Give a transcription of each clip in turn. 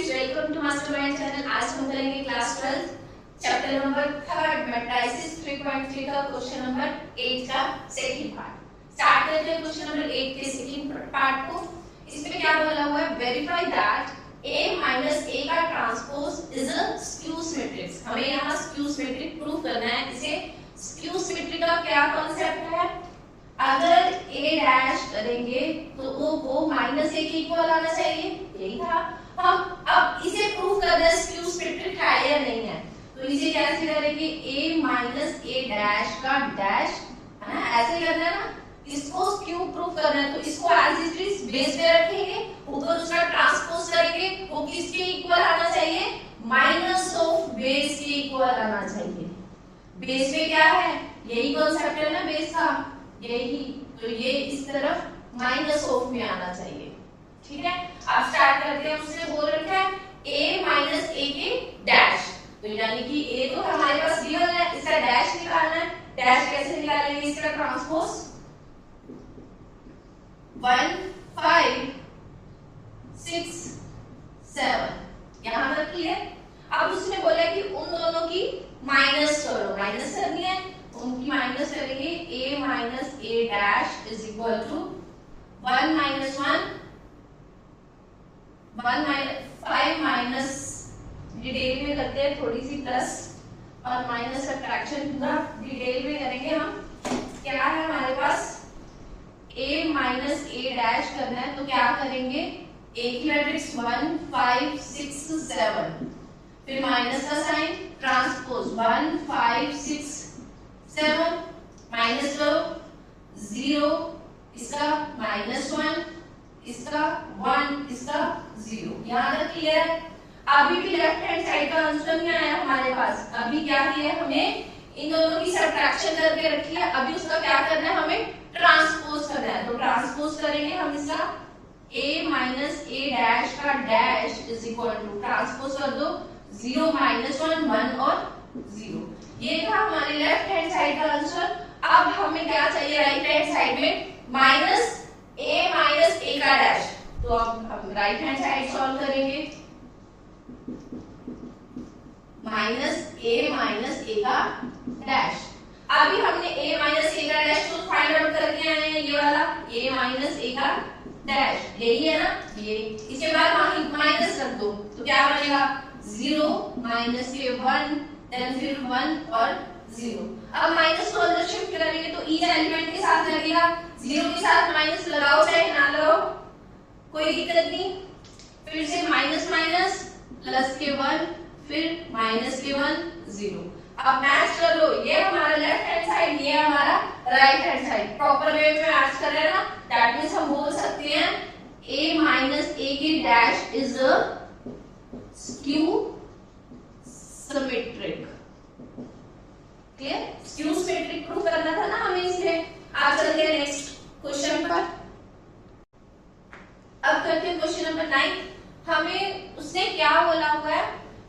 Students, welcome to Mastermind channel. आज हम करेंगे क्लास 12 चैप्टर नंबर 3 मैट्रिसेस 3.3 का क्वेश्चन नंबर 8 का सेकंड पार्ट। स्टार्ट करते हैं क्वेश्चन नंबर 8 के सेकंड पार्ट को। इसमें क्या बोला हुआ है, verify that a minus a का transpose is a skew symmetric. हमें यहाँ स्क्यू सिमेट्रिक प्रूव करना है। इसे स्क्यू सिमेट्रिक का क्या कॉन्सेप्ट है, अगर a डैश करेंगे तो वो माइनस a के इक्वल आना चाहिए, यही था। हम अब इसे प्रूव कर रहे हैं स्क्यू सिमेट्रिक है या नहीं है, तो इसे कैसे करेंगे, a माइनस a डैश का डैश है ना, ऐसे करना है ना। इसको स्क्यू प्रूव करना है तो इसको एज इट इज बेस पे रखेंगे, ऊपर उसका ट्रांसपोज करेंगे, वो किसके इक्वल आना चाहिए, माइनस ऑफ बेस के इक्वल आना चाहिए। बेस पे क्या है, यही कॉन्सेप्ट है ना बेस का, यही, तो ये इस तरफ माइनस ऑफ में आना चाहिए। ठीक है, अब स्टार्ट करते हैं। उसने बोल रखा है a माइनस a के डैश, तो यानी कि a तो हमारे पास गिवन है, इसका डैश निकालना है। डैश कैसे निकालेंगे, इसका ट्रांसपोज 1 5 6 7, यहां तक क्लियर। अब उसने बोला कि उन दोनों की माइनस करो, माइनस करनी है, उनकी माइनस करेंगे। a minus a dash is equal to 1 minus 1 5 minus, detail में करते हैं थोड़ी सी, प्लस और माइनस सब्ट्रैक्शन पूरा डिटेल में करेंगे हम। क्या है हमारे पास, a माइनस a डैश करना है तो क्या करेंगे, a की मैट्रिक्स 1 5 6 7, फिर माइनस का साइन, ट्रांसपोज 1 5 6 7, माइनस करो 0, इसका माइनस 1, इसका 1, इसका 0, यहाँ तक क्लियर है। अभी भी लेफ्ट हैंड साइड का आंसर नहीं आया हमारे पास। अभी क्या किया है, हमें इन दोनों की सब्ट्रैक्शन करके रखी है, अभी उसका क्या करना है, हमें ट्रांसपोज करना है। तो ट्रांसपोज करेंगे हम इसका a माइनस a डैश का dash is equal to, transpose कर दो 0 माइनस 1 1 और 0। ये था हमारे लेफ्ट हैंड साइड का आंसर। अब हमें क्या चाहिए, राइट हैंड साइड में माइनस a का डैश। तो अब हम राइट हैंड साइड सॉल्व करेंगे, माइनस a का डैश। अभी हमने a माइनस a का डैश को फाइंड आउट करके आए हैं, ये वाला a माइनस a का डैश, यही है ना ये। इसके बाद माइनस रख दो तो क्या बनेगा, 0 माइनस के 1, देन फिर 1 और 0। अब माइनस को अंदर शिफ्ट करेंगे तो ईच एलिमेंट के साथ लगेगा, 0 के साथ माइनस लगाओ चाहे ना लगाओ कोई दिक्कत नहीं। फिर से माइनस माइनस, प्लस के 1, फिर माइनस के 1 0। अब मैच कर लो, ये हमारा लेफ्ट हैंड साइड, ये हमारा right hand side, proper way में मैच कर रहे हैं ना। दैट मींस हम बोल सकते हैं a माइनस a की dash is a skew symmetric. Clear, skew symmetric prove करना था ना हमें इसलिए। आप चलते हैं नेक्स्ट क्वेश्चन पर। अब करते हैं क्वेश्चन नंबर 9। हमें उसने क्या बोला हुआ है,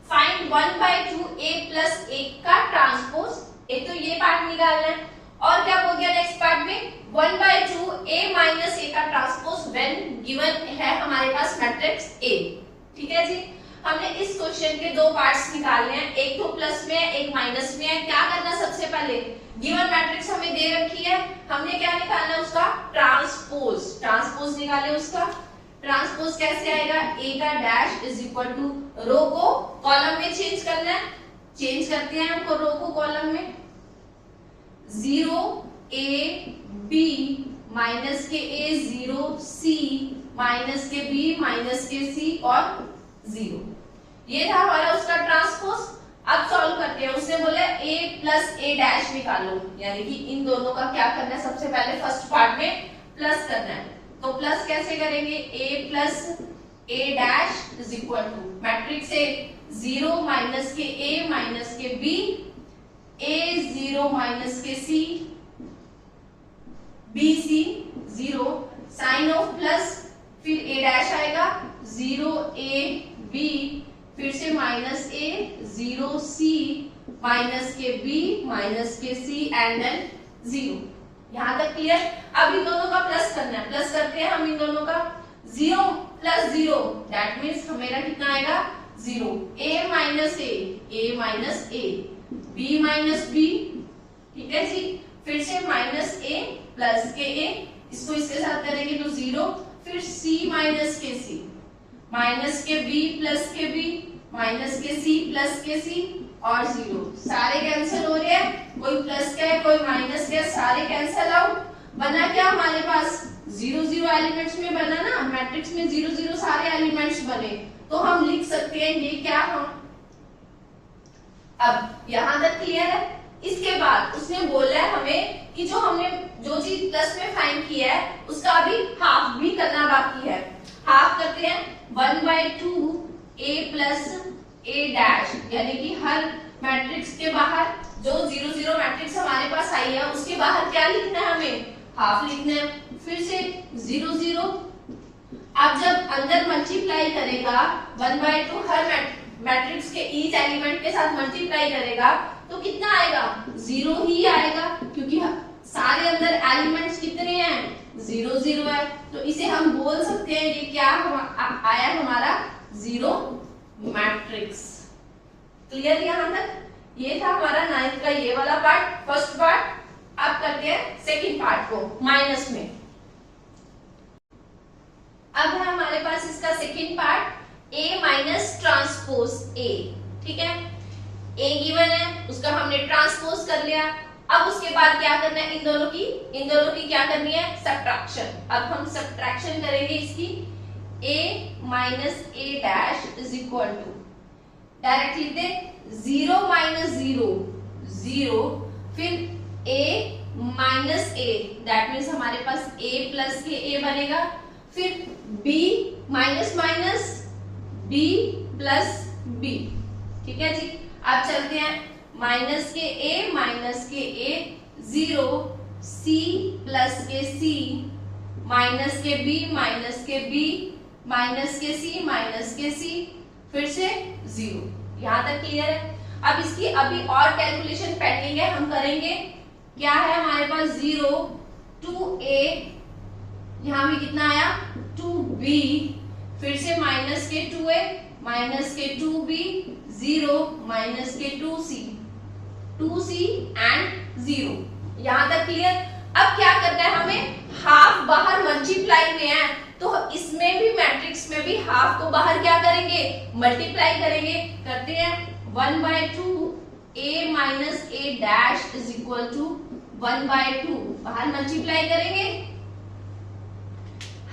फाइंड 1/2 a प्लस a का ट्रांसपोज। एक तो ये पार्ट निकालना है, और क्या बोल दिया नेक्स्ट पार्ट में, 1/2 a माइनस a का ट्रांसपोज व्हेन गिवन है हमारे पास मैट्रिक्स A। ठीक है जी, हमने इस क्वेश्चन के दो पार्ट्स निकालने हैं, एक तो प्लस में है, एक माइनस में है। क्या करना, सबसे पहले गिवन मैट्रिक्स हमें दे रखी है, हमने क्या निकालना है, उसका ट्रांसपोज। ट्रांसपोज निकाले, उसका ट्रांसपोज कैसे आएगा, a का डैश इज इक्वल टू, रो को कॉलम में चेंज करना है, चेंज करते हैं हमको रो को कॉलम में, 0 a b माइनस के a 0 c माइनस के b माइनस के c और 0। ये था हमारा उसका ट्रांसपोज। अब सॉल्व करते हैं। उसने बोला a प्लस a डैश निकालो, यानी कि इन दोनों का क्या करना है, सबसे पहले फर्स्ट पार्ट में प्लस करना है। तो प्लस कैसे करेंगे, a plus a dash is equal to, matrix से 0 माइनस के a माइनस के b, a 0 माइनस के c, b c 0, sign of plus, फिर a डैश आएगा 0 a b, फिर से माइनस a 0 c माइनस के b माइनस के c एंड देन 0। यहाँ तक क्लियर। अब इन दोनों का प्लस करना है, प्लस करते हैं हम इन दोनों का, 0 प्लस 0 दैट मींस मेरा कितना आएगा 0, a minus A, b minus B, ठीक है जी। फिर से माइनस ए प्लस के ए, इसको इसके साथ करेंगे तो 0, फिर c माइनस के सी, माइनस के b प्लस के b, माइनस के c प्लस के c और 0, सारे कैंसिल हो रहे हैं, कोई प्लस का है कोई माइनस का है, सारे कैंसिल आउट। बना क्या हमारे पास 0 0 एलिमेंट्स में बना ना, मैट्रिक्स में 0 0 सारे एलिमेंट्स बने, तो हम लिख सकते हैं ये क्या हम। अब यहां तक क्लियर है। इसके बाद उसने बोला है हमें कि जो हमने जो चीज प्लस में फाइंड किया है उसका अभी हाफ भी करना बाकी है। हाफ करते हैं 1/2 a प्लस a डैश, यानी कि हर मैट्रिक्स के बाहर जो 0 0 मैट्रिक्स हमारे पास आई है उसके बाहर क्या लिखना है, हमें हाफ लिखना है। फिर से 0 0, अब जब अंदर मल्टीप्लाई करेगा 1/2 हर मैट्रिक्स के ईच एलिमेंट के साथ मल्टीप्लाई करेगा तो कितना आएगा, 0 ही आएगा, क्योंकि सारे अंदर एलिमेंट्स कितने हैं 0 0 है। तो इसे हम बोल सकते हैं ये क्या आया हमारा 0 मैट्रिक्स। क्लियर यहां तक? ये था हमारा 9th का ये वाला पार्ट, फर्स्ट पार्ट। अब करते हैं सेकंड पार्ट को माइनस में। अब है हमारे पास इसका second part a minus transpose a, ठीक है। a गिवन है, उसका हमने ट्रांसपोज कर लिया। अब उसके बाद क्या करना है, इन दोनों की क्या करनी है, सब्ट्रैक्शन। अब हम सब्ट्रैक्शन करेंगे इसकी, a minus a dash is equal to, direct लिख दे 0 माइनस 0 0, फिर a minus a, that means हमारे पास a प्लस के a बनेगा, फिर b minus minus b plus b, ठीक है जी। अब चलते हैं माइनस के a माइनस के a 0, c प्लस के c, माइनस के b माइनस के b, माइनस के c माइनस के c, फिर से 0। यहां तक क्लियर है। अब इसकी अभी और कैलकुलेशन पेंडिंग है, हम करेंगे। क्या है हमारे पास 0 2a, यहां भी कितना आया 2b, फिर से माइनस के 2a माइनस के 2b 0, माइनस के 2c एंड 0। यहां तक क्लियर। अब क्या करना है हमें, हाफ बाहर मल्टीप्लाई में है तो इसमें भी मैट्रिक्स में भी हाफ को बाहर क्या करेंगे, मल्टीप्लाई करेंगे। करते हैं 1/2 a minus a dash is equal to 1/2, बाहर मल्टीप्लाई करेंगे।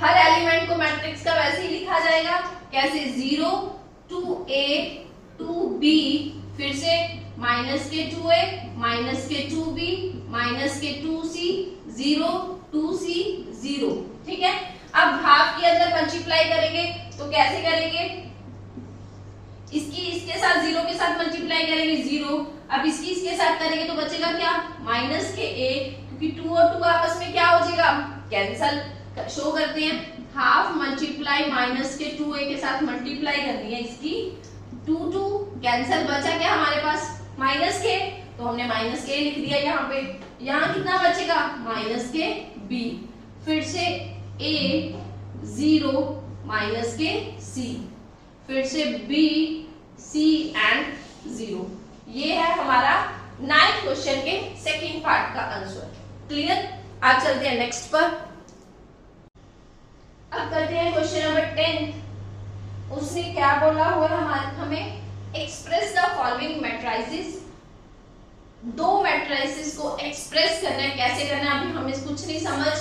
हर एलिमेंट को मैट्रिक्स का वैसे ही लिखा जाएगा, कैसे 0 2a 2b, फिर से माइनस के 2a माइनस के 2b माइनस के 2c 0 2c 0, ठीक है। अब हाफ के अंदर मल्टीप्लाई करेंगे तो कैसे करेंगे, इसकी इसके साथ 0 के साथ मल्टीप्लाई करेंगे 0, अब इसकी इसके साथ करेंगे तो बचेगा क्या, माइनस के a, क्योंकि 2 और 2 आपस में क्या हो जाएगा, कैंसल। शो करते हैं, हाफ मल्टीप्लाई माइनस के 2a के साथ मल्टीप्लाई करनी है इसकी, 2 2 कैंसल, बचा क्या हमारे पास माइनस के, तो हमने माइनस के लिख दिया यहाँ पे। यहाँ कितना बचेगा, माइनस के b, फिर से a 0 माइनस के c, फिर से b c एंड 0। ये है हमारा 9th क्वेश्चन के सेकंड पार्ट का आंसर। क्लियर। आज चलते हैं नेक्स्ट पर। अब करते हैं क्वेश्चन नंबर 10। उसने क्या बोला हुआ हमें, एक्सप्रेस द फॉलोइंग मैट्रिसेस। दो मैट्रिसेस को एक्सप्रेस करना है, कैसे करना है अभी हमें कुछ नहीं समझ।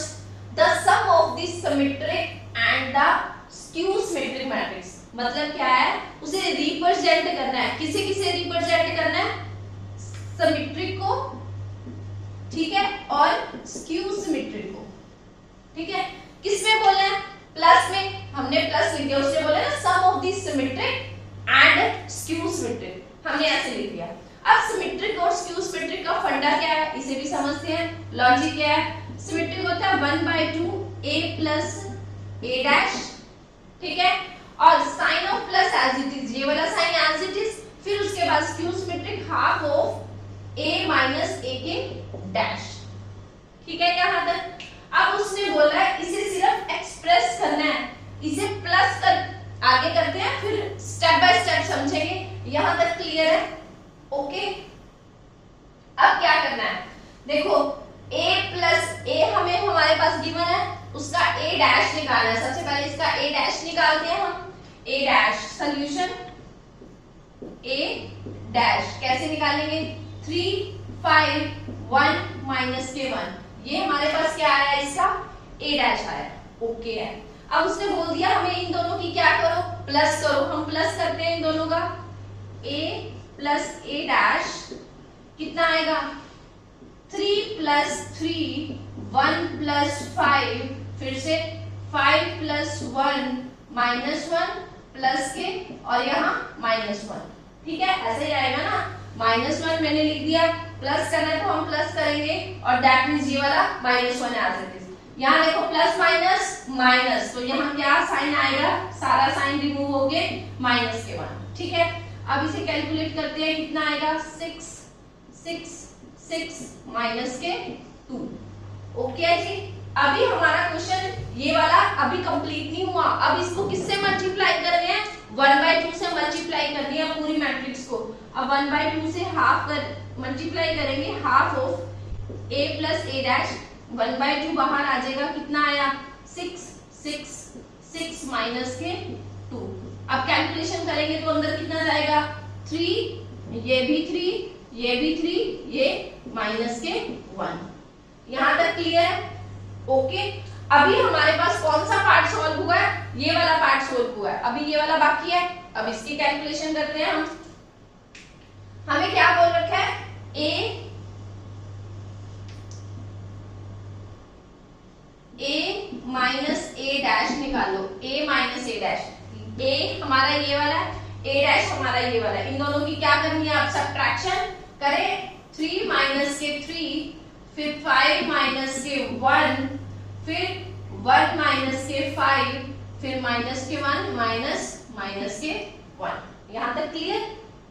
The sum of the symmetric and the skew symmetric matrix, मतलब क्या है, उसे रिप्रेजेंट करना है। किसे किसे रिप्रेजेंट करना है, सिमेट्रिक को, ठीक है, और स्क्यू सिमेट्रिक को, ठीक है। किसमें बोला है, प्लस में, हमने प्लस लिख दिया, उससे बोला ना sum of the symmetric and skew symmetric, हमने ऐसे लिख दिया। अब सिमेट्रिक और स्क्यू सिमेट्रिक का फंडा क्या है, इसे भी समझते हैं। लॉजिक क्या है, सिमेट्रिक होता है 1/2 a प्लस a डैश, ठीक है, और sign of plus as it is, ये वाला साइन एज इट इज, फिर उसके बाद skew symmetric half of a minus a के डैश, ठीक है यहाँ तक। अब उसने बोला है इसे सिर्फ एक्सप्रेस करना है, इसे प्लस कर आगे करते हैं, फिर स्टेप बाय स्टेप समझेंगे। यहां तक क्लियर है? ओके, अब क्या करना है, देखो a प्लस ए हमें हमारे पास गिवन है, उसका a डैश निकालना है। सबसे पहले इसका a डैश निकालते हैं हम। a dash solution a dash कैसे निकालेंगे, 3 5 1 माइनस के 1, ये हमारे पास क्या आया, इसका a डैश आया। ओके है, अब उसने बोल दिया हमें इन दोनों की क्या करो, प्लस करो। हम प्लस करते हैं इन दोनों का, a प्लस a डैश कितना आएगा, 3 प्लस 3 1 प्लस 5, फिर से 5 प्लस 1 माइनस 1 प्लस के और यहाँ माइनस 1, ठीक है, ऐसे ही आएगा ना। माइनस 1 मैंने लिख दिया, प्लस करना है तो हम प्लस करेंगे और दैट मींस ये वाला माइनस 1 आ जाएगा। यहाँ देखो प्लस माइनस माइनस, तो यहाँ क्या साइन आएगा, सारा साइन रिमूव हो गए, माइनस के 1, ठीक है। अब इसे कैलकुलेट करते हैं, कितना आएगा, 6 6 6 माइनस के 2। ओके जी, अभी हमारा क्वेश्चन ये वाला अभी कंप्लीट नहीं हुआ। अब इसको किससे मल्टीप्लाई करने हैं, 1/2 से मल्टीप्लाई करनी है पूरी मैट्रिक्स को। अब 1/2 से हाफ कर मल्टीप्लाई करेंगे, half of a plus a dash, 1/2 बाहर आ जाएगा, कितना आया, 6 6 6 माइनस के 2। अब कैलकुलेशन करेंगे तो अंदर कितना जाएगा, 3, ये भी 3, ये भी 3, ये माइनस के 1। यहां तक क्लियर है? ओके, अभी हमारे पास कौन सा पार्ट सॉल्व हुआ है, ये वाला पार्ट सॉल्व हुआ है, अभी ये वाला बाकी है। अब इसकी कैलकुलेशन करते हैं हम। हमें क्या बोल रखा है, a माइनस a डैश निकालो, a minus a dash, a हमारा ये वाला है, a डैश हमारा ये वाला है। इन दोनों की क्या करनी है, आप सब्ट्रैक्शन करें, 3 माइनस के 3, फिर 5 माइनस के 1, फिर 1 माइनस के 5, फिर माइनस के 1 माइनस के 1। यहां तक क्लियर?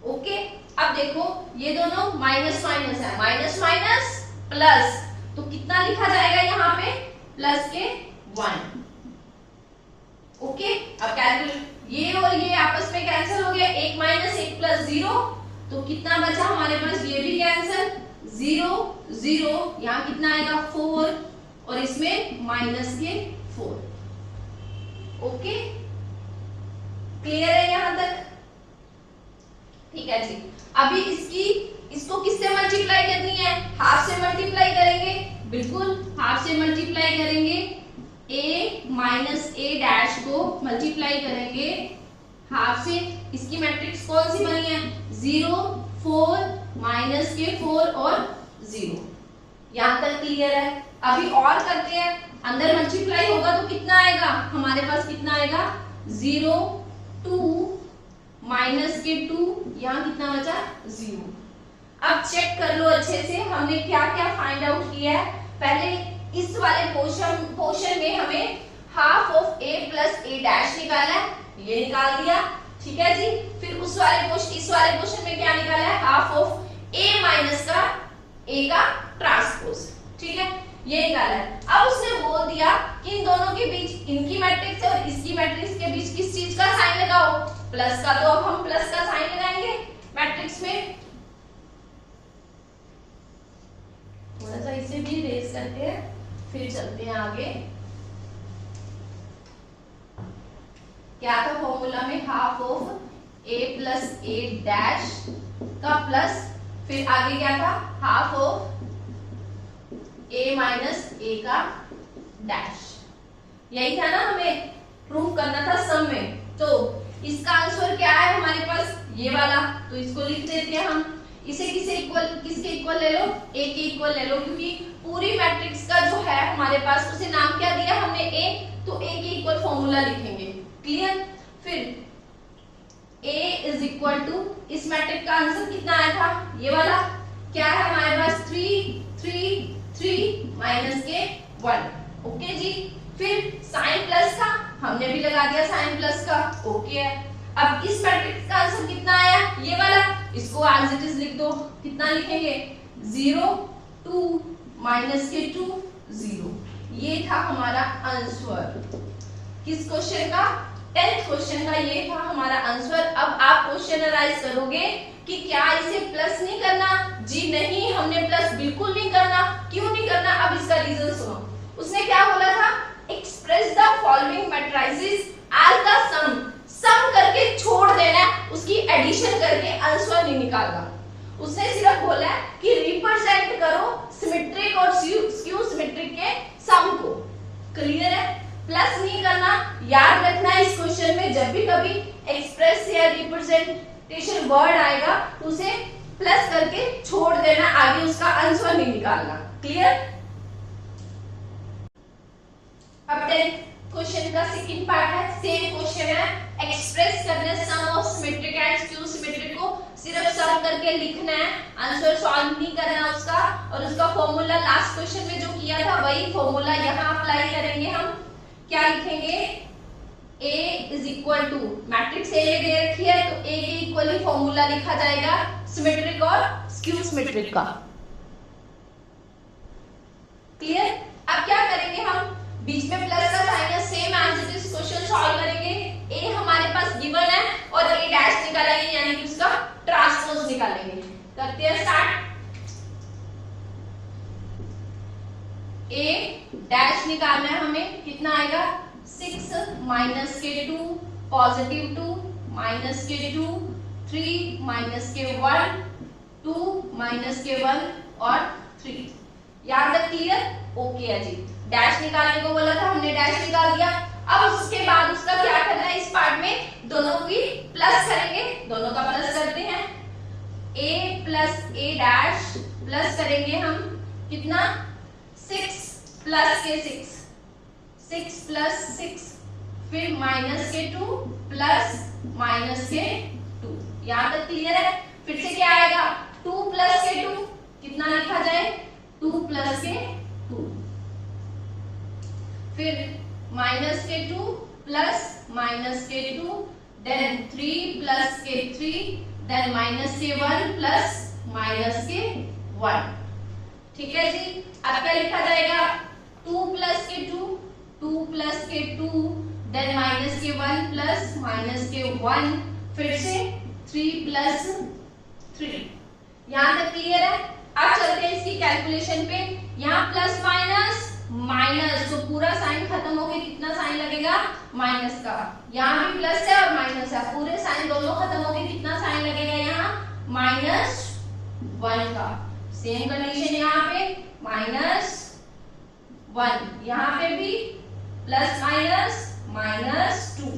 ओके, अब देखो ये दोनों माइनस माइनस है, माइनस माइनस प्लस, तो कितना लिखा जाएगा यहाँ पे, प्लस के 1। ओके, अब कैलकुलेट, ये और ये आपस में कैंसिल हो गया, 1 माइनस 1 प्लस 0, तो कितना बचा हमारे पास, ये भी कैंसिल, 0 0, यहाँ कितना आएगा, 4, और इसमें माइनस के 4। ओके, क्लियर है यहाँ तक? ठीक है जी, अभी इसको किससे मल्टीप्लाई करनी है, हाफ से मल्टीप्लाई करेंगे, बिल्कुल हाफ से मल्टीप्लाई करेंगे, a माइनस a डैश को मल्टीप्लाई करेंगे हाफ से। इसकी मैट्रिक्स कौन सी बनी है, 0 4 माइनस के 4 और 0। यहां तक क्लियर है? अभी और करते हैं, अंदर मल्टीप्लाई होगा तो कितना आएगा हमारे पास, कितना आएगा, 0 2 माइनस के 2, यहाँ कितना बचा, 0। अब चेक कर लो अच्छे से, हमने क्या क्या फाइंड आउट किया है। पहले इस वाले पोर्शन में हमें half of a plus a dash निकाला है, ये निकाल दिया, ठीक है जी। फिर इस वाले पोर्शन में क्या निकाला है, हाफ ऑफ a माइनस का a का ट्रांसपोज, ठीक है, ये निकाला है। अब उसने बोल दिया कि इन दोनों के बीच, इनकी मैट्रिक्स और इसकी मैट्रिक्स के बीच किस चीज का साइन लगाओ, प्लस का। तो अब हम प्लस का साइन लगाएंगे मैट्रिक्स में। थोड़ा सा इसे भी रेज करते हैं, फिर चलते हैं आगे। क्या था फॉर्मूला में, half of a plus a dash का प्लस, फिर आगे क्या था, half of a minus a का डैश। यही था ना, हमें प्रूव करना था सम में। तो इसका आंसर क्या है हमारे पास, ये वाला, तो इसको लिख देते हैं हम। इसे किसके इक्वल ले लो, a के इक्वल ले लो, क्योंकि पूरी मैट्रिक्स का जो है हमारे पास, उसे नाम क्या दिया हमने, a, तो a के इक्वल फॉर्मूला लिखेंगे। क्लियर? फिर a इज इक्वल टू, इस मैट्रिक्स का आंसर कितना आया था, ये वाला, क्या है हमारे पास, 3 3 3 माइनस के 1। ओके जी, फिर साइन प्लस का हमने भी लगा दिया, साइन प्लस का, ओके है। अब इस मैट्रिक्स का आंसर कितना आया, ये वाला, इसको एज इट इज लिख दो, कितना लिखेंगे, 0 2 माइनस के 2 0। ये था हमारा आंसर किस क्वेश्चन का, 10th क्वेश्चन का ये था हमारा आंसर। अब आप क्वेश्चन एनालाइज करोगे कि क्या इसे प्लस नहीं करना? जी नहीं, हमने प्लस बिल्कुल नहीं करना। क्यों नहीं करना? अब इसका रीजन सुनो। उसने क्या बोला था? Express the following matrices as the sum करके छोड़ देना, उसकी एडिशन करके आंसर नहीं निकालना। उसने सिर्फ बोला है कि रिप्रेजेंट करो सिमेट्रिक और स्क्यू सिमेट्रिक के सम को। क्लियर है? प्लस नहीं करना। याद रखना इस क्वेश्चन में जब भी कभी एक्सप्रेस या रिप्रेजेंटेशन वर्ड आएगा तो उसे प्लस करके छोड़ देना, आगे उसका आंसर नहीं निकालना। क्लियर? अब 10th क्वेश्चन का सेकंड पार्ट है, सेम क्वेश्चन है। एक्सप्रेस करना sum of symmetric and skew symmetric को सिर्फ सम करके लिखना है, आंसर सॉल्व नहीं करना उसका। और उसका फॉर्मूला लास्ट क्वेश्चन में जो किया था वही फॉर्मूला यहाँ अप्लाई करेंगे हम। क्या लिखेंगे? A is equal to matrix A दे रखी है तो A के इक्वली फॉर्मूला लिखा जाएगा सिमेट्रिक और स्क्यू सिमेट्रिक का। क्लियर? अब क्या करेंगे हम? बीच में प्लस का साइन है, same as it is question solve करेंगे। A हमारे पास गिवन है और A डैश निकालेंगे, यानी कि उसका ट्रांसपोज निकालेंगे। करते हैं स्टार्ट। A डैश निकालना है हमें, कितना आएगा? 6 माइनस के 2 पॉजिटिव 2 माइनस के 2 3 माइनस के 1 2 माइनस के 1 और 3। याद है? क्लियर? ओके है जी। डैश निकालने को बोला था, हमने डैश निकाल दिया। अब उसके बाद उसका क्या करना है? इस पार्ट में दोनों की प्लस करेंगे, दोनों का प्लस करते हैं। A plus A dash plus करेंगे हम, कितना? 6 प्लस के 6 प्लस 6, फिर माइनस के 2 प्लस माइनस के 2। यहाँ तक क्लियर है? फिर से क्या आएगा? 2 प्लस के 2, कितना लिखा जाए? 2 प्लस के 2, फिर माइनस के 2 प्लस माइनस के 2, देन 3 प्लस के 3, देन माइनस के 1 प्लस माइनस के 1। ठीक है जी? अब क्या लिखा जाएगा? 2 प्लस के 2 2 प्लस के 2, देन माइनस के 1 प्लस माइनस के 1, फिर से 3 प्लस 3। यहाँ तक क्लियर है? अब चलते हैं इसकी कैलकुलेशन पे। यहाँ प्लस माइनस माइनस, तो पूरा साइन खत्म होके कितना साइन लगेगा? माइनस का। यहाँ भी प्लस है और माइनस है, पूरे साइन दोनों खत्म होके कितना साइन लगेगा? यहाँ -1 का। सेम कंडीशन यहाँ पे -1, यहाँ पे भी प्लस माइनस -2।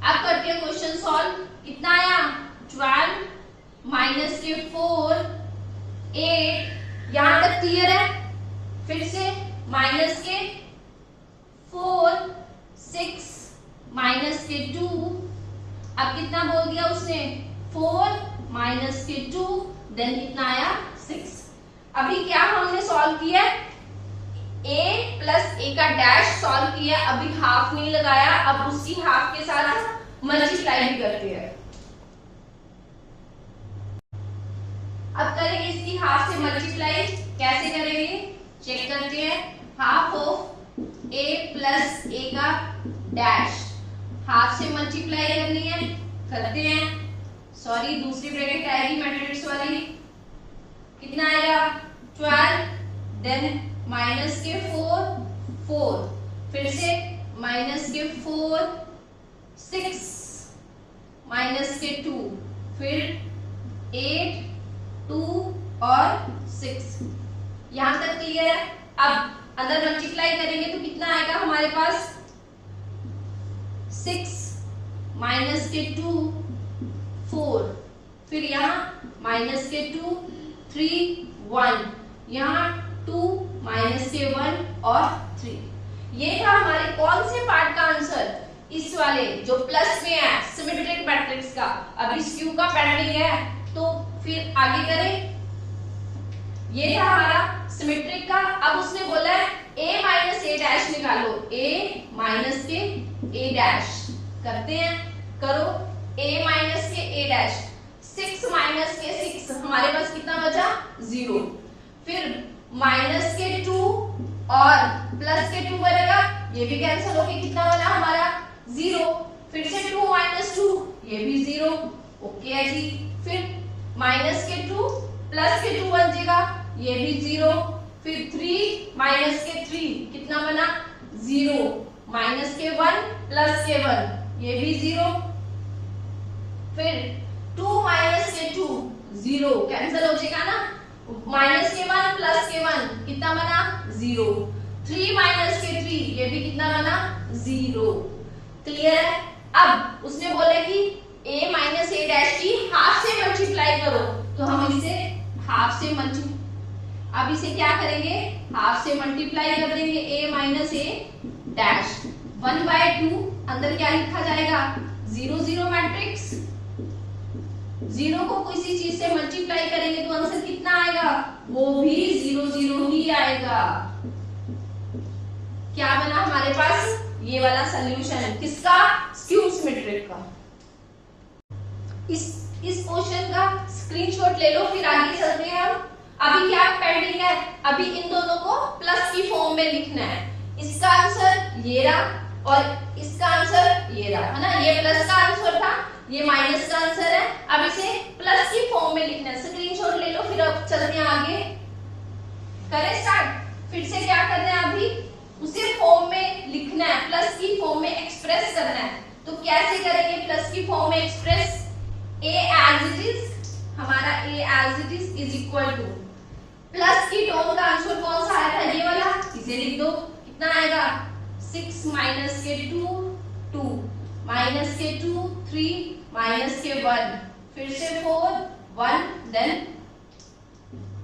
अब करते हैं क्वेश्चन सॉल्व। कितना आया? 12 माइनस के 4 8। यहाँ तक क्लियर है? फिर से माइनस के 4 6 माइनस के 2। अब कितना बोल दिया उसने? 4 माइनस के 2, देन कितना आया? 6। अभी क्या हमने सॉल्व किया? A प्लस A का डैश सॉल्व किया, अभी हाफ नहीं लगाया, अब उसी हाफ के साथ मल्टीप्लाई भी करते हैं। अब करेंगे इसकी हाफ से मल्टीप्लाई, कैसे करेंगे चेक करते हैं। Half of A plus A का डैश, हाफ से मल्टीप्लाई करनी है, करते हैं। सॉरी, दूसरी ब्रैकेट आएगी मैट्रिक्स वाली। कितना आएगा? 12, देन माइनस के 4, फिर से माइनस के 4 6 माइनस के 2, फिर 8 2 और 6। यहां तक क्लियर है? अब अगर मल्टीप्लाई करेंगे तो कितना आएगा हमारे पास? 6 माइनस के 2 4, फिर यहाँ माइनस के 2 3 1, यहाँ 2 माइनस के 1 और 3। ये था हमारे कौन से पार्ट का आंसर? इस वाले जो प्लस में है, सिमेट्रिक मैट्रिक्स का। अब इस क्यू का पेंडिंग है, तो फिर आगे करें। ये था हमारा सिमेट्रिक का। अब उसने बोला है A माइनस A डैश निकालो, A माइनस के A डैश। करते हैं, करो। A माइनस के A डैश, 6 माइनस के 6, हमारे पास कितना बचा? 0। फिर माइनस के 2 और प्लस के 2 बनेगा, ये भी कैंसिल होके कितना बना हमारा? 0। फिर से 2 माइनस 2 ये भी 0। ओके है जी। फिर माइनस के 2 प्लस के 2 बन जाएगा, ये भी 0। फिर 3 माइनस के 3 कितना बना 0। माइनस के 1 प्लस के 1 ये भी 0। फिर 2 माइनस के 2 0 कैंसिल हो जाएगा ना। माइनस के 1 प्लस के 1 कितना बना 0। 3 माइनस के 3 ये भी कितना बना 0। क्लियर है। अब उसने बोला कि a माइनस a डैश की हाफ से मल्टीप्लाई करो, तो हम इसे हाफ से अब इसे क्या करेंगे हाफ से मल्टीप्लाई कर देंगे a माइनस a डैश 1/2 अंदर क्या लिखा जाएगा 0 0 मैट्रिक्स। 0 को किसी चीज से मल्टीप्लाई करेंगे तो आंसर कितना आएगा वो भी 0 0 ही आएगा। क्या बना हमारे पास ये वाला सॉल्यूशन किसका स्क्यू सिमेट्रिक का। इस क्वेश्चन का स्क्रीनशॉट ले लो, फिर आगे चलते हैं हम। अभी क्या पेंडिंग है, अभी इन दोनों को प्लस की फॉर्म में लिखना है। इसका आंसर ये रहा और इसका आंसर ये रहा है ना। ये प्लस का आंसर था, ये माइनस का आंसर है। अब इसे प्लस की फॉर्म में लिखना है। स्क्रीनशॉट ले लो, फिर अब चलते हैं आगे। करें स्टार्ट। फिर से क्या करना है अभी उसे फॉर्म में लिखना है, प्लस की फॉर्म में एक्सप्रेस करना है। तो कैसे करेंगे प्लस की फॉर्म में express. a as it is, हमारा a as it is equal two plus की टर्म का आंसर कौन सा आया था ये वाला, इसे लिख दो। कितना आएगा 6 माइनस के 2 2 माइनस के 2 3 माइनस के 1 फिर से 4 1 देन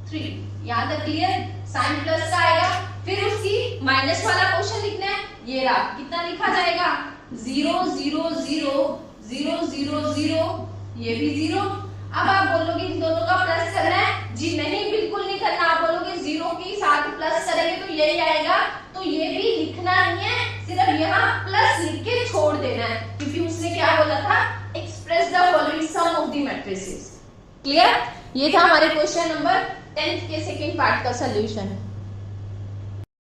3। यहां तक क्लियर। साइन प्लस का आएगा, फिर उसकी माइनस वाला क्वेश्चन लिखना है। ये रहा, कितना लिखा जाएगा 0 0 0 0 0 0 ये भी 0। अब आप बोलोगे इन दोनों का प्लस करना है जी, नहीं बिल्कुल नहीं करना। आप बोलोगे 0 के साथ प्लस करेंगे तो यही आएगा, तो ये भी लिखना नहीं है, सिर्फ यहाँ प्लस लिख के छोड़ देना है, क्योंकि उसने क्या बोला था express the following sum of the matrices. Clear. ये था हमारे क्वेश्चन नंबर 10th के सेकंड पार्ट का सॉल्यूशन।